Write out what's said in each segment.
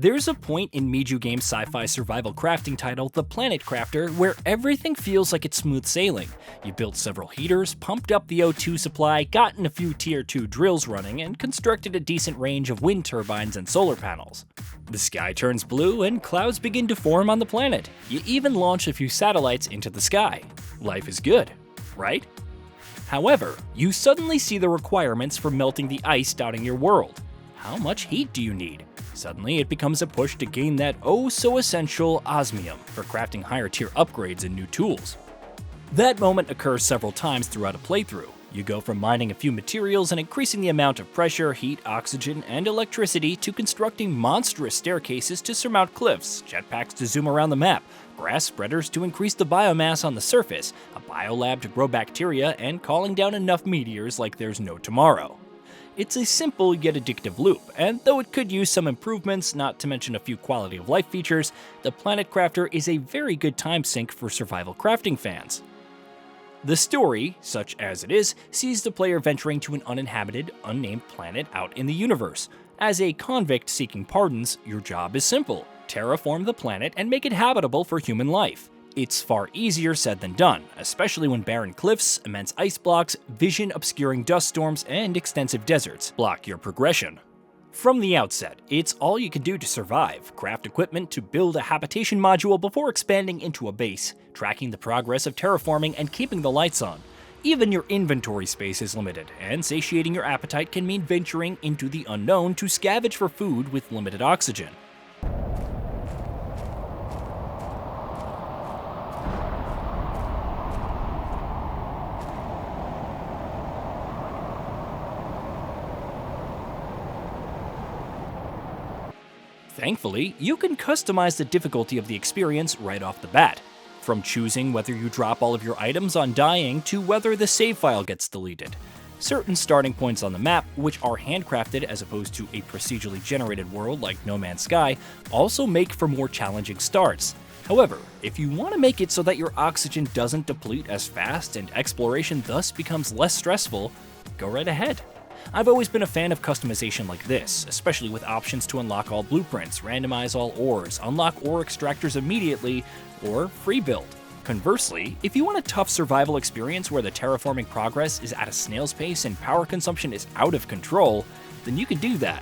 There's a point in Miju Games' sci-fi survival crafting title, The Planet Crafter, where everything feels like it's smooth sailing. You built several heaters, pumped up the O2 supply, gotten a few tier 2 drills running, and constructed a decent range of wind turbines and solar panels. The sky turns blue and clouds begin to form on the planet. You even launch a few satellites into the sky. Life is good, right? However, you suddenly see the requirements for melting the ice dotting your world. How much heat do you need? Suddenly, it becomes a push to gain that oh-so-essential osmium for crafting higher-tier upgrades and new tools. That moment occurs several times throughout a playthrough. You go from mining a few materials and increasing the amount of pressure, heat, oxygen, and electricity to constructing monstrous staircases to surmount cliffs, jetpacks to zoom around the map, grass spreaders to increase the biomass on the surface, a biolab to grow bacteria, and calling down enough meteors like there's no tomorrow. It's a simple yet addictive loop, and though it could use some improvements, not to mention a few quality of life features, the Planet Crafter is a very good time sink for survival crafting fans. The story, such as it is, sees the player venturing to an uninhabited, unnamed planet out in the universe. As a convict seeking pardons, your job is simple: terraform the planet and make it habitable for human life. It's far easier said than done, especially when barren cliffs, immense ice blocks, vision-obscuring dust storms, and extensive deserts block your progression. From the outset, it's all you can do to survive, craft equipment to build a habitation module before expanding into a base, tracking the progress of terraforming and keeping the lights on. Even your inventory space is limited, and satiating your appetite can mean venturing into the unknown to scavenge for food with limited oxygen. Thankfully, you can customize the difficulty of the experience right off the bat, from choosing whether you drop all of your items on dying to whether the save file gets deleted. Certain starting points on the map, which are handcrafted as opposed to a procedurally generated world like No Man's Sky, also make for more challenging starts. However, if you want to make it so that your oxygen doesn't deplete as fast and exploration thus becomes less stressful, go right ahead. I've always been a fan of customization like this, especially with options to unlock all blueprints, randomize all ores, unlock ore extractors immediately, or free build. Conversely, if you want a tough survival experience where the terraforming progress is at a snail's pace and power consumption is out of control, then you can do that.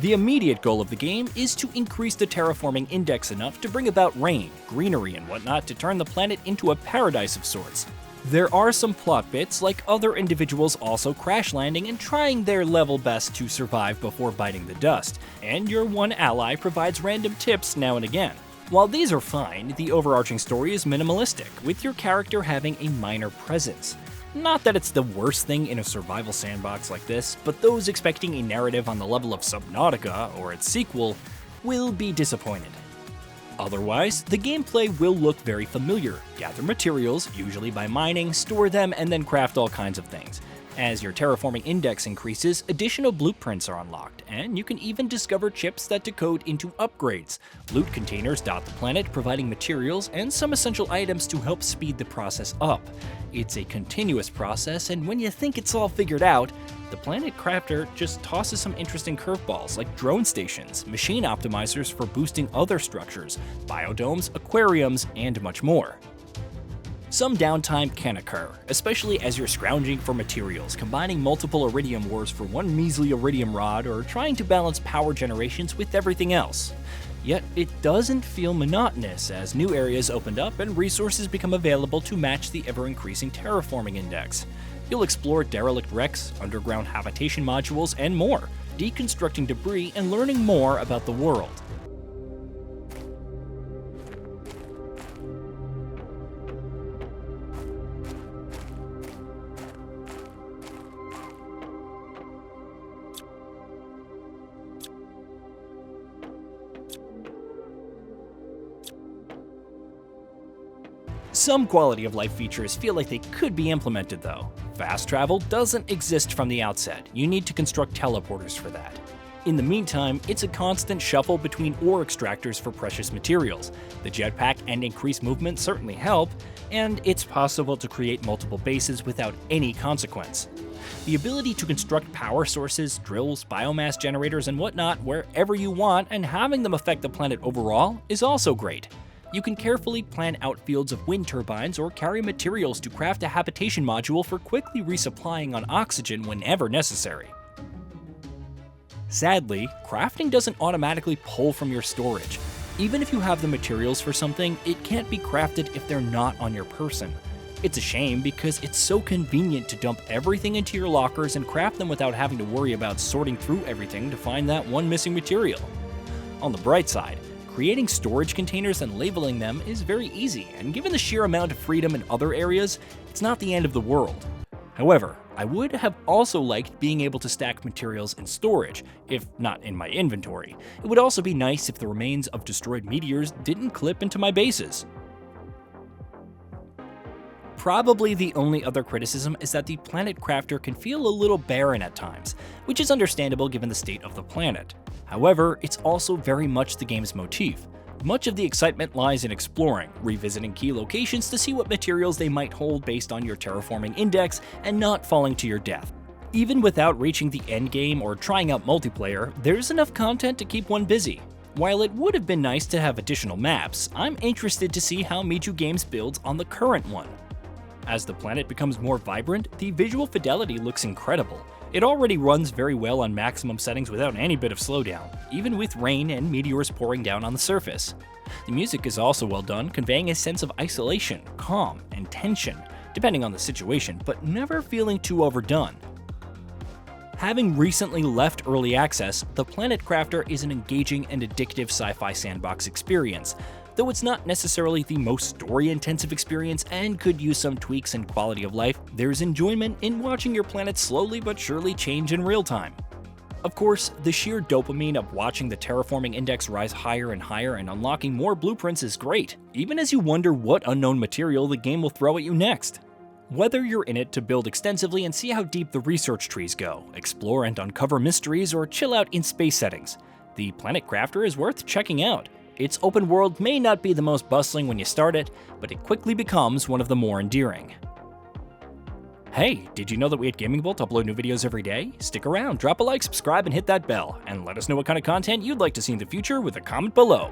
The immediate goal of the game is to increase the terraforming index enough to bring about rain, greenery, and whatnot to turn the planet into a paradise of sorts. There are some plot bits, like other individuals also crash landing and trying their level best to survive before biting the dust, and your one ally provides random tips now and again. While these are fine, the overarching story is minimalistic, with your character having a minor presence. Not that it's the worst thing in a survival sandbox like this, but those expecting a narrative on the level of Subnautica or its sequel will be disappointed. Otherwise, the gameplay will look very familiar. Gather materials, usually by mining, store them, and then craft all kinds of things. As your terraforming index increases, additional blueprints are unlocked, and you can even discover chips that decode into upgrades. Loot containers dot the planet, providing materials and some essential items to help speed the process up. It's a continuous process, and when you think it's all figured out, the Planet Crafter just tosses some interesting curveballs like drone stations, machine optimizers for boosting other structures, biodomes, aquariums, and much more. Some downtime can occur, especially as you're scrounging for materials, combining multiple iridium ores for one measly iridium rod, or trying to balance power generations with everything else. Yet it doesn't feel monotonous as new areas opened up and resources become available to match the ever-increasing terraforming index. You'll explore derelict wrecks, underground habitation modules, and more, deconstructing debris and learning more about the world. Some quality of life features feel like they could be implemented though. Fast travel doesn't exist from the outset, you need to construct teleporters for that. In the meantime, it's a constant shuffle between ore extractors for precious materials. The jetpack and increased movement certainly help, and it's possible to create multiple bases without any consequence. The ability to construct power sources, drills, biomass generators, and whatnot wherever you want, and having them affect the planet overall is also great. You can carefully plan out fields of wind turbines or carry materials to craft a habitation module for quickly resupplying on oxygen whenever necessary. Sadly, crafting doesn't automatically pull from your storage. Even if you have the materials for something, it can't be crafted if they're not on your person. It's a shame because it's so convenient to dump everything into your lockers and craft them without having to worry about sorting through everything to find that one missing material. On the bright side, creating storage containers and labeling them is very easy, and given the sheer amount of freedom in other areas, it's not the end of the world. However, I would have also liked being able to stack materials in storage, if not in my inventory. It would also be nice if the remains of destroyed meteors didn't clip into my bases. Probably the only other criticism is that the planet crafter can feel a little barren at times, which is understandable given the state of the planet. However, it's also very much the game's motif. Much of the excitement lies in exploring, revisiting key locations to see what materials they might hold based on your terraforming index, and not falling to your death. Even without reaching the endgame or trying out multiplayer, there's enough content to keep one busy. While it would have been nice to have additional maps, I'm interested to see how Miju Games builds on the current one. As the planet becomes more vibrant, the visual fidelity looks incredible. It already runs very well on maximum settings without any bit of slowdown, even with rain and meteors pouring down on the surface. The music is also well done, conveying a sense of isolation, calm, and tension, depending on the situation, but never feeling too overdone. Having recently left early access, the Planet Crafter is an engaging and addictive sci-fi sandbox experience. Though it's not necessarily the most story-intensive experience and could use some tweaks in quality of life, there's enjoyment in watching your planet slowly but surely change in real time. Of course, the sheer dopamine of watching the terraforming index rise higher and higher and unlocking more blueprints is great, even as you wonder what unknown material the game will throw at you next. Whether you're in it to build extensively and see how deep the research trees go, explore and uncover mysteries, or chill out in space settings, the Planet Crafter is worth checking out. Its open world may not be the most bustling when you start it, but it quickly becomes one of the more endearing. Hey, did you know that we at GamingBolt upload new videos every day? Stick around, drop a like, subscribe, and hit that bell, and let us know what kind of content you'd like to see in the future with a comment below.